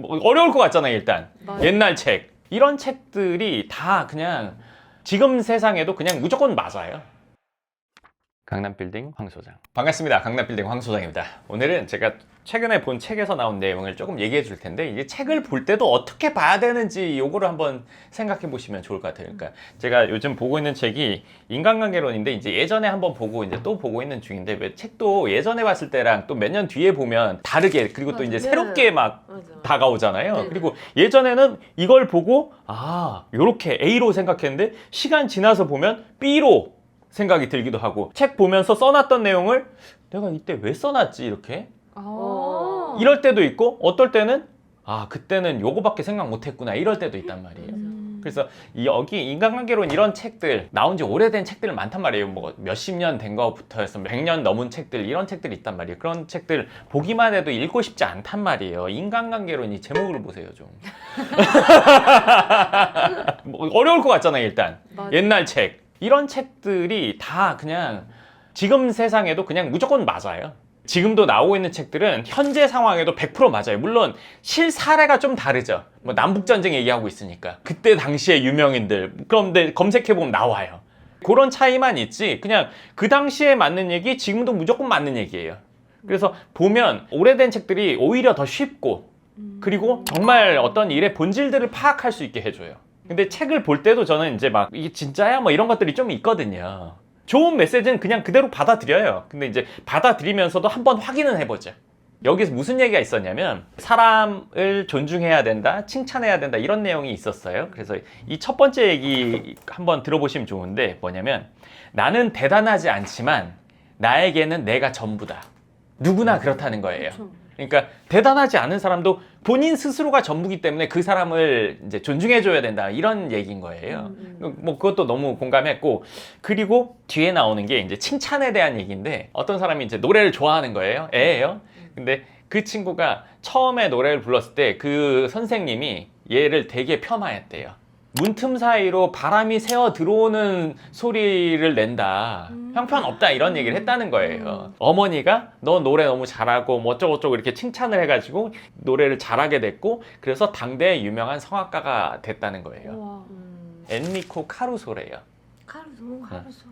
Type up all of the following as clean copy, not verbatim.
어려울 것 같잖아요, 일단. 맞아요. 옛날 책. 이런 책들이 다 그냥 지금 세상에도 그냥 무조건 맞아요. 강남빌딩 황 소장. 반갑습니다. 강남빌딩 황 소장입니다. 오늘은 제가 최근에 본 책에서 나온 내용을 조금 얘기해 줄 텐데, 이게 책을 볼 때도 어떻게 봐야 되는지 요거를 한번 생각해 보시면 좋을 것 같아요. 그러니까 제가 요즘 보고 있는 책이 인간관계론인데, 이제 예전에 한번 보고 이제 또 보고 있는 중인데, 왜 책도 예전에 봤을 때랑 또 몇 년 뒤에 보면 다르게, 그리고 또 맞아요. 이제 네. 새롭게 막 맞아요. 다가오잖아요. 네네. 그리고 예전에는 이걸 보고 요렇게 A로 생각했는데, 시간 지나서 보면 B로 생각이 들기도 하고, 책 보면서 써놨던 내용을 내가 이때 왜 써놨지 이렇게 이럴 때도 있고, 어떨 때는 그때는 요거밖에 생각 못했구나 이럴 때도 있단 말이에요. 그래서 여기 인간관계론 이런 책들 나온 지 오래된 책들 많단 말이에요. 뭐 몇십 년 된 거부터 해서 100년 넘은 책들, 이런 책들이 있단 말이에요. 그런 책들 보기만 해도 읽고 싶지 않단 말이에요. 인간관계론 이 제목을 보세요 좀. 뭐 어려울 것 같잖아요, 일단. 맞아요. 옛날 책. 이런 책들이 다 그냥 지금 세상에도 그냥 무조건 맞아요. 지금도 나오고 있는 책들은 현재 상황에도 100% 맞아요. 물론 실사례가 좀 다르죠. 뭐 남북전쟁 얘기하고 있으니까 그때 당시의 유명인들, 그런데 검색해보면 나와요. 그런 차이만 있지, 그냥 그 당시에 맞는 얘기 지금도 무조건 맞는 얘기예요. 그래서 보면 오래된 책들이 오히려 더 쉽고, 그리고 정말 어떤 일의 본질들을 파악할 수 있게 해줘요. 근데 책을 볼 때도 저는 이제 막 이게 진짜야? 뭐 이런 것들이 좀 있거든요. 좋은 메시지는 그냥 그대로 받아들여요. 근데 이제 받아들이면서도 한번 확인은 해보죠. 여기서 무슨 얘기가 있었냐면, 사람을 존중해야 된다, 칭찬해야 된다, 이런 내용이 있었어요. 그래서 이 첫 번째 얘기 한번 들어보시면 좋은데, 뭐냐면 나는 대단하지 않지만 나에게는 내가 전부다. 누구나 그렇다는 거예요. 그러니까 대단하지 않은 사람도 본인 스스로가 전부기 때문에 그 사람을 이제 존중해줘야 된다, 이런 얘기인 거예요. 뭐 그것도 너무 공감했고, 그리고 뒤에 나오는 게 이제 칭찬에 대한 얘기인데, 어떤 사람이 이제 노래를 좋아하는 거예요. 애예요. 근데 그 친구가 처음에 노래를 불렀을 때 그 선생님이 얘를 되게 폄하했대요. 문틈 사이로 바람이 새어 들어오는 소리를 낸다, 형편없다, 이런 얘기를 했다는 거예요. 어머니가 너 노래 너무 잘하고 뭐 어쩌고저쩌고 이렇게 칭찬을 해가지고 노래를 잘하게 됐고, 그래서 당대의 유명한 성악가가 됐다는 거예요. 엔리코 카루소래요. 카루소.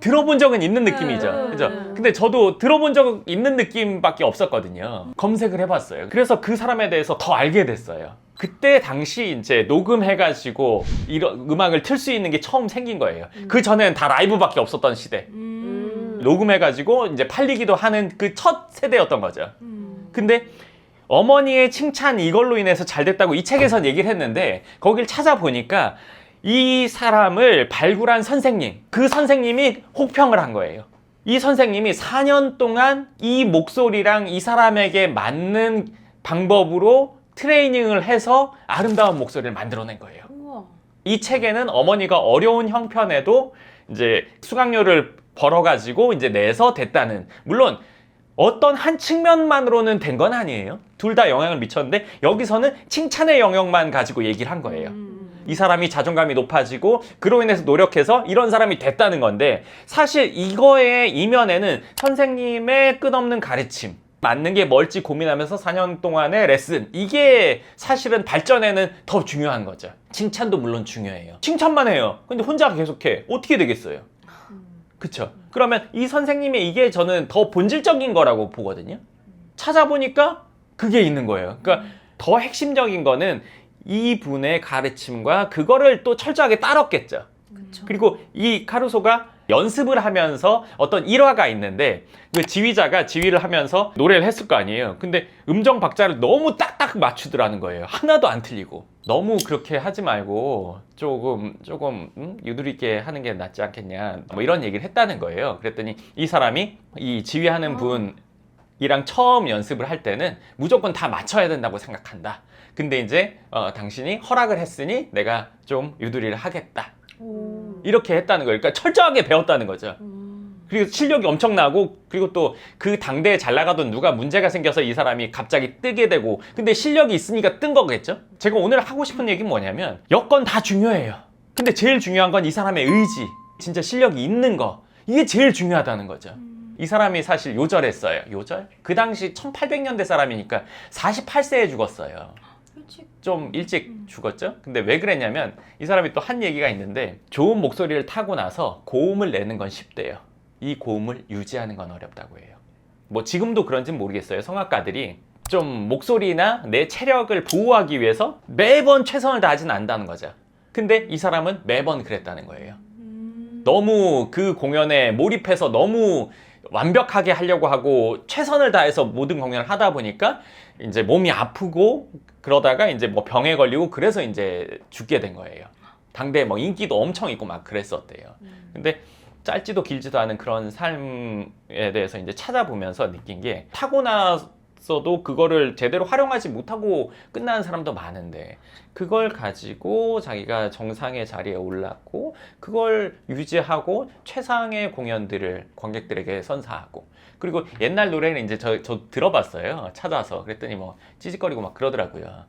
들어본 적은 있는 느낌이죠. 네. 그죠? 근데 저도 들어본 적 있는 느낌밖에 없었거든요. 검색을 해봤어요. 그래서 그 사람에 대해서 더 알게 됐어요. 그때 당시 이제 녹음해가지고 이런 음악을 틀 수 있는 게 처음 생긴 거예요. 그 전에는 다 라이브밖에 없었던 시대. 녹음해가지고 이제 팔리기도 하는 그 첫 세대였던 거죠. 근데 어머니의 칭찬 이걸로 인해서 잘 됐다고 이 책에선 얘기를 했는데, 거길 찾아보니까 이 사람을 발굴한 선생님, 그 선생님이 혹평을 한 거예요. 이 선생님이 4년 동안 이 목소리랑 이 사람에게 맞는 방법으로 트레이닝을 해서 아름다운 목소리를 만들어낸 거예요. 이 책에는 어머니가 어려운 형편에도 이제 수강료를 벌어가지고 이제 내서 됐다는, 물론 어떤 한 측면만으로는 된 건 아니에요. 둘 다 영향을 미쳤는데, 여기서는 칭찬의 영역만 가지고 얘기를 한 거예요. 이 사람이 자존감이 높아지고 그로 인해서 노력해서 이런 사람이 됐다는 건데, 사실 이거의 이면에는 선생님의 끝없는 가르침, 맞는 게 뭘지 고민하면서 4년 동안의 레슨, 이게 사실은 발전에는 더 중요한 거죠. 칭찬도 물론 중요해요. 칭찬만 해요. 근데 혼자 계속해. 어떻게 되겠어요? 그쵸? 그러면 이 선생님의 이게 저는 더 본질적인 거라고 보거든요. 찾아보니까 그게 있는 거예요. 그러니까 더 핵심적인 거는 이분의 가르침과 그거를 또 철저하게 따랐겠죠. 그리고 이 카루소가 연습을 하면서 어떤 일화가 있는데, 그 지휘자가 지휘를 하면서 노래를 했을 거 아니에요. 근데 음정 박자를 너무 딱딱 맞추더라는 거예요. 하나도 안 틀리고. 너무 그렇게 하지 말고 조금 유두리 있게 하는 게 낫지 않겠냐, 뭐 이런 얘기를 했다는 거예요. 그랬더니 이 사람이 이 지휘하는 분이랑 처음 연습을 할 때는 무조건 다 맞춰야 된다고 생각한다. 근데 이제 당신이 허락을 했으니 내가 좀 유두리를 하겠다, 이렇게 했다는 거예요. 그러니까 철저하게 배웠다는 거죠. 그리고 실력이 엄청나고, 그리고 또 그 당대에 잘 나가던 누가 문제가 생겨서 이 사람이 갑자기 뜨게 되고, 근데 실력이 있으니까 뜬 거겠죠? 제가 오늘 하고 싶은 얘기는 뭐냐면, 여건 다 중요해요. 근데 제일 중요한 건 이 사람의 의지, 진짜 실력이 있는 거, 이게 제일 중요하다는 거죠. 이 사람이 사실 요절했어요. 요절? 그 당시 1800년대 사람이니까 48세에 죽었어요. 일찍. 좀 일찍 죽었죠? 근데 왜 그랬냐면 이 사람이 또 한 얘기가 있는데 좋은 목소리를 타고 나서 고음을 내는 건 쉽대요. 이 고음을 유지하는 건 어렵다고 해요. 뭐 지금도 그런지는 모르겠어요. 성악가들이 좀 목소리나 내 체력을 보호하기 위해서 매번 최선을 다하진 않는다는 거죠. 근데 이 사람은 매번 그랬다는 거예요. 너무 그 공연에 몰입해서 너무 완벽하게 하려고 하고 최선을 다해서 모든 공연을 하다 보니까 이제 몸이 아프고 그러다가 이제 뭐 병에 걸리고 그래서 이제 죽게 된 거예요. 당대 뭐 인기도 엄청 있고 막 그랬었대요. 근데 짧지도 길지도 않은 그런 삶에 대해서 이제 찾아보면서 느낀 게 타고나서도 그거를 제대로 활용하지 못하고 끝나는 사람도 많은데 그걸 가지고 자기가 정상의 자리에 올랐고 그걸 유지하고 최상의 공연들을 관객들에게 선사하고 그리고 옛날 노래는 이제 저 들어봤어요. 찾아서 그랬더니 뭐 찌직거리고 막 그러더라고요.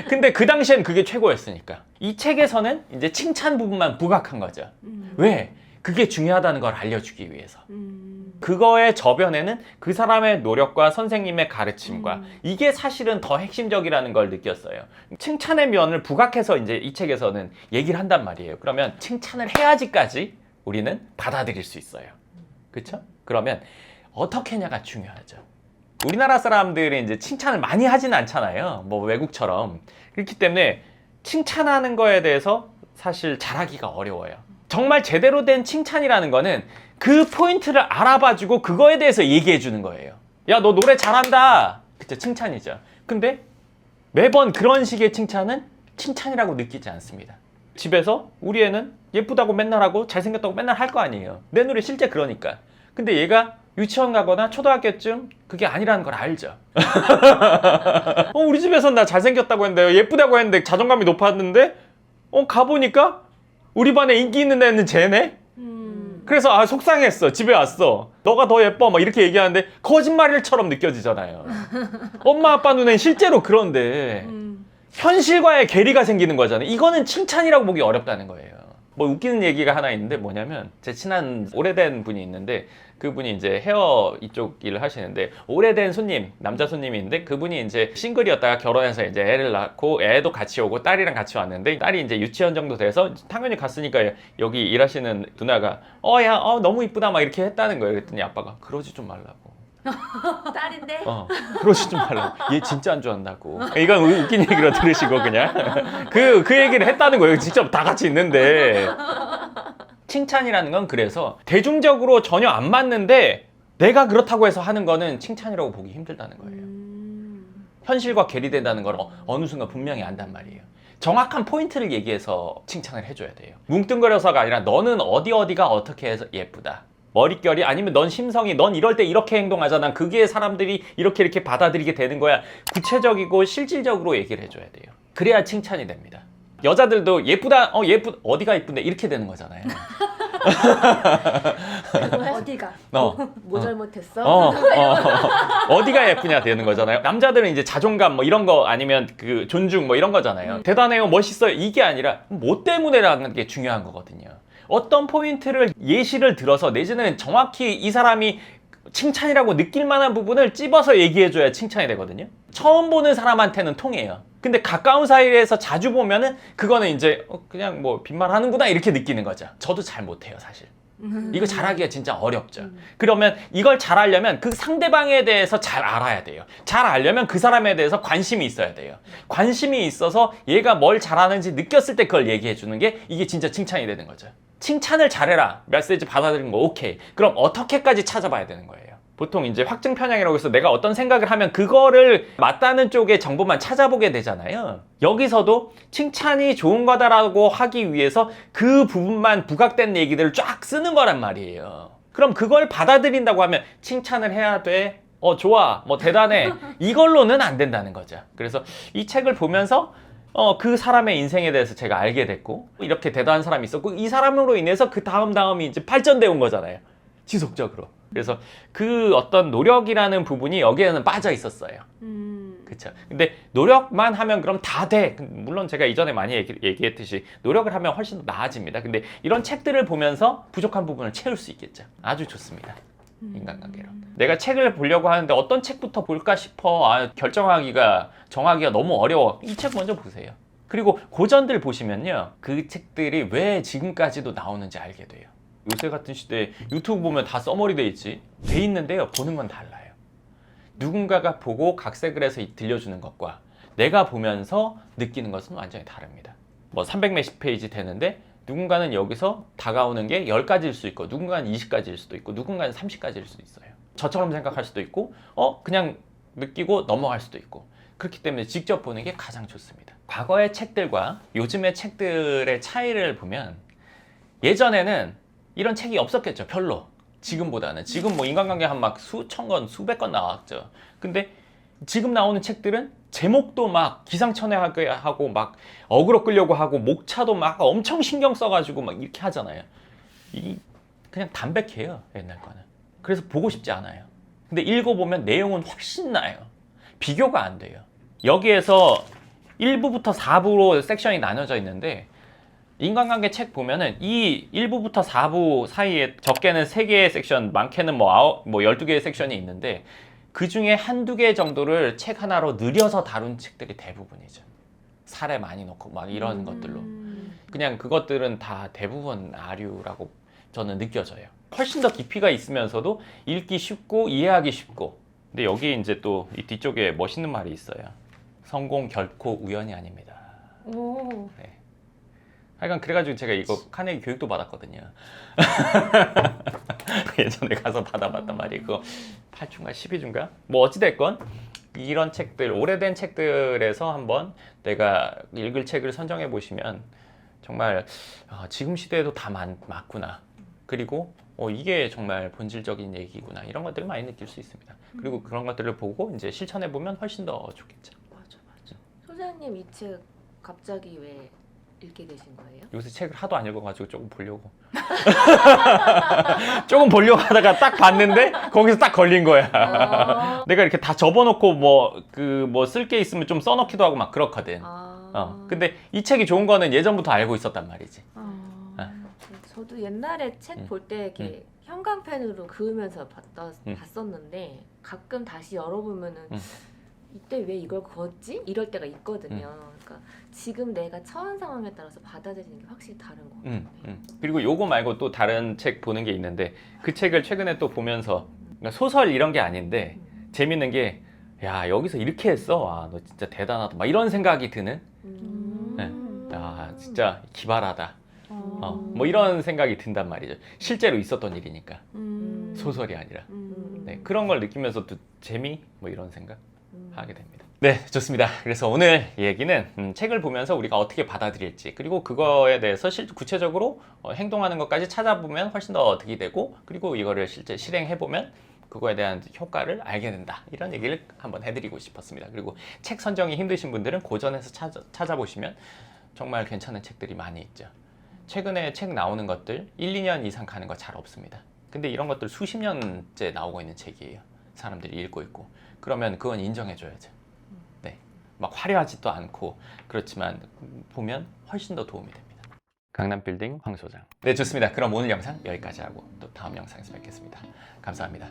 근데 그 당시엔 그게 최고였으니까 이 책에서는 이제 칭찬 부분만 부각한 거죠. 왜? 그게 중요하다는 걸 알려주기 위해서. 그거의 저변에는 그 사람의 노력과 선생님의 가르침과 이게 사실은 더 핵심적이라는 걸 느꼈어요. 칭찬의 면을 부각해서 이제 이 책에서는 얘기를 한단 말이에요. 그러면 칭찬을 해야지까지 우리는 받아들일 수 있어요. 그렇죠? 그러면 어떻게 하냐가 중요하죠. 우리나라 사람들이 이제 칭찬을 많이 하진 않잖아요. 뭐 외국처럼. 그렇기 때문에 칭찬하는 거에 대해서 사실 잘하기가 어려워요. 정말 제대로 된 칭찬이라는 거는 그 포인트를 알아봐주고 그거에 대해서 얘기해 주는 거예요. 야, 너 노래 잘한다. 그쵸, 칭찬이죠. 근데 매번 그런 식의 칭찬은 칭찬이라고 느끼지 않습니다. 집에서 우리 애는 예쁘다고 맨날 하고 잘생겼다고 맨날 할 거 아니에요. 내 노래 실제 그러니까. 근데 얘가 유치원 가거나 초등학교쯤 그게 아니라는 걸 알죠. 우리 집에선 나 잘생겼다고 했는데 예쁘다고 했는데 자존감이 높았는데 가보니까 우리 반에 인기 있는 애는 쟤네? 그래서 속상했어. 집에 왔어. 너가 더 예뻐. 막 이렇게 얘기하는데 거짓말일처럼 느껴지잖아요. 엄마 아빠 눈엔 실제로 그런데 현실과의 괴리가 생기는 거잖아요. 이거는 칭찬이라고 보기 어렵다는 거예요. 뭐 웃기는 얘기가 하나 있는데 뭐냐면 제 친한 오래된 분이 있는데 그분이 이제 헤어 이쪽 일을 하시는데 오래된 손님, 남자 손님이 있는데 그분이 이제 싱글이었다가 결혼해서 이제 애를 낳고 애도 같이 오고 딸이랑 같이 왔는데 딸이 이제 유치원 정도 돼서 당연히 갔으니까 여기 일하시는 누나가 너무 이쁘다 막 이렇게 했다는 거예요. 그랬더니 아빠가 그러지 좀 말라고. 딸인데? 그러지 좀 말라고. 얘 진짜 안 좋아한다고. 이건 웃긴 얘기로 들으시고 그냥 그 얘기를 했다는 거예요. 직접 다 같이 있는데. 칭찬이라는 건 그래서 대중적으로 전혀 안 맞는데 내가 그렇다고 해서 하는 거는 칭찬이라고 보기 힘들다는 거예요. 현실과 괴리된다는 걸 어느 순간 분명히 안단 말이에요. 정확한 포인트를 얘기해서 칭찬을 해줘야 돼요. 뭉뚱그려서가 아니라 너는 어디가 어떻게 해서 예쁘다. 머릿결이 아니면 넌 심성이 넌 이럴 때 이렇게 행동하잖아. 그게 사람들이 이렇게 받아들이게 되는 거야. 구체적이고 실질적으로 얘기를 해줘야 돼요. 그래야 칭찬이 됩니다. 여자들도 예쁘다, 어디가 예쁜데 이렇게 되는 거잖아요. 어디가? 뭐 잘못했어? 어디가 예쁘냐 되는 거잖아요. 남자들은 이제 자존감 뭐 이런 거 아니면 그 존중 뭐 이런 거잖아요. 대단해요, 멋있어요 이게 아니라 뭐 때문에라는 게 중요한 거거든요. 어떤 포인트를 예시를 들어서 내지는 정확히 이 사람이 칭찬이라고 느낄 만한 부분을 찝어서 얘기해줘야 칭찬이 되거든요. 처음 보는 사람한테는 통해요. 근데 가까운 사이에서 자주 보면은 그거는 이제 그냥 뭐 빈말하는구나 이렇게 느끼는 거죠. 저도 잘 못해요 사실. 이거 잘하기가 진짜 어렵죠. 그러면 이걸 잘하려면 그 상대방에 대해서 잘 알아야 돼요. 잘 알려면 그 사람에 대해서 관심이 있어야 돼요. 관심이 있어서 얘가 뭘 잘하는지 느꼈을 때 그걸 얘기해 주는 게 이게 진짜 칭찬이 되는 거죠. 칭찬을 잘해라. 메시지 받아들이는 거 오케이. 그럼 어떻게까지 찾아봐야 되는 거예요. 보통 이제 확증 편향이라고 해서 내가 어떤 생각을 하면 그거를 맞다는 쪽의 정보만 찾아보게 되잖아요. 여기서도 칭찬이 좋은 거다라고 하기 위해서 그 부분만 부각된 얘기들을 쫙 쓰는 거란 말이에요. 그럼 그걸 받아들인다고 하면 칭찬을 해야 돼. 좋아. 뭐 대단해. 이걸로는 안 된다는 거죠. 그래서 이 책을 보면서 그 사람의 인생에 대해서 제가 알게 됐고 이렇게 대단한 사람이 있었고 이 사람으로 인해서 그 다음이 이제 발전돼 온 거잖아요. 지속적으로. 그래서 그 어떤 노력이라는 부분이 여기에는 빠져 있었어요. 그렇죠. 근데 노력만 하면 그럼 다 돼. 물론 제가 이전에 많이 얘기했듯이 노력을 하면 훨씬 더 나아집니다. 근데 이런 책들을 보면서 부족한 부분을 채울 수 있겠죠. 아주 좋습니다. 인간관계론. 내가 책을 보려고 하는데 어떤 책부터 볼까 싶어. 정하기가 너무 어려워. 이 책 먼저 보세요. 그리고 고전들 보시면요. 그 책들이 왜 지금까지도 나오는지 알게 돼요. 요새 같은 시대에 유튜브 보면 다 써머리 돼 있지. 돼 있는데요. 보는 건 달라요. 누군가가 보고 각색을 해서 들려주는 것과 내가 보면서 느끼는 것은 완전히 다릅니다. 뭐 300 몇십 페이지 되는데 누군가는 여기서 다가오는 게 10가지일 수 있고 누군가는 20가지일 수도 있고 누군가는 30가지일 수도 있어요. 저처럼 생각할 수도 있고 그냥 느끼고 넘어갈 수도 있고 그렇기 때문에 직접 보는 게 가장 좋습니다. 과거의 책들과 요즘의 책들의 차이를 보면 예전에는 이런 책이 없었겠죠. 별로. 지금보다는. 지금 뭐 인간관계 한 막 수천 권, 수백 권 나왔죠. 근데 지금 나오는 책들은 제목도 막 기상천외하게 하고 막 어그로 끌려고 하고 목차도 막 엄청 신경 써가지고 막 이렇게 하잖아요. 그냥 담백해요. 옛날 거는. 그래서 보고 싶지 않아요. 근데 읽어보면 내용은 훨씬 나아요. 비교가 안 돼요. 여기에서 1부부터 4부로 섹션이 나눠져 있는데 인간관계 책 보면은 이 1부부터 4부 사이에 적게는 3개의 섹션, 많게는 뭐 12개의 섹션이 있는데 그 중에 한두 개 정도를 책 하나로 늘려서 다룬 책들이 대부분이죠. 사례 많이 넣고 막 이런 것들로. 그냥 그것들은 다 대부분 아류라고 저는 느껴져요. 훨씬 더 깊이가 있으면서도 읽기 쉽고 이해하기 쉽고. 근데 여기 이제 또 이 뒤쪽에 멋있는 말이 있어요. 성공 결코 우연이 아닙니다. 오. 네. 하여간 그래가지고 제가 이거 카네기 교육도 받았거든요. 예전에 가서 받아봤단 말이에요. 그거 8주인가 12주인가? 뭐 어찌됐건 이런 책들, 오래된 책들에서 한번 내가 읽을 책을 선정해 보시면 정말 지금 시대에도 다 맞구나. 그리고 이게 정말 본질적인 얘기구나. 이런 것들을 많이 느낄 수 있습니다. 그리고 그런 것들을 보고 이제 실천해 보면 훨씬 더 좋겠죠. 맞아. 소장님 이 책 갑자기 왜 읽게 되신 거예요? 요새 책을 하도 안 읽어가지고 조금 보려고. 조금 보려고 하다가 딱 봤는데 거기서 딱 걸린 거야. 내가 이렇게 다 접어놓고 뭐 쓸 게 있으면 좀 써놓기도 하고 막 그렇거든. 근데 이 책이 좋은 거는 예전부터 알고 있었단 말이지. 저도 옛날에 책 볼 때 이렇게 형광펜으로 그으면서 봤었는데 가끔 다시 열어보면은 이때 왜 이걸 그었지? 이럴 때가 있거든요. 그러니까 지금 내가 처한 상황에 따라서 받아들이는 게 확실히 다른 것 같아요. 그리고 요거 말고 또 다른 책 보는 게 있는데 그 책을 최근에 또 보면서 그러니까 소설 이런 게 아닌데 재밌는 게 야 여기서 이렇게 했어? 너 진짜 대단하다. 막 이런 생각이 드는 야 진짜 기발하다. 뭐 이런 생각이 든단 말이죠. 실제로 있었던 일이니까 소설이 아니라 네, 그런 걸 느끼면서 또 재미 뭐 이런 생각 하게 됩니다. 네, 좋습니다. 그래서 오늘 얘기는 책을 보면서 우리가 어떻게 받아들일지 그리고 그거에 대해서 구체적으로 행동하는 것까지 찾아보면 훨씬 더 득이 되고 그리고 이거를 실제 실행해보면 그거에 대한 효과를 알게 된다. 이런 얘기를 한번 해드리고 싶었습니다. 그리고 책 선정이 힘드신 분들은 고전에서 찾아보시면 정말 괜찮은 책들이 많이 있죠. 최근에 책 나오는 것들 1, 2년 이상 가는 거 잘 없습니다. 근데 이런 것들 수십 년째 나오고 있는 책이에요. 사람들이 읽고 있고 그러면 그건 인정해줘야죠. 네, 막 화려하지도 않고 그렇지만 보면 훨씬 더 도움이 됩니다. 강남빌딩 황소장. 네, 좋습니다. 그럼 오늘 영상 여기까지 하고 또 다음 영상에서 뵙겠습니다. 감사합니다.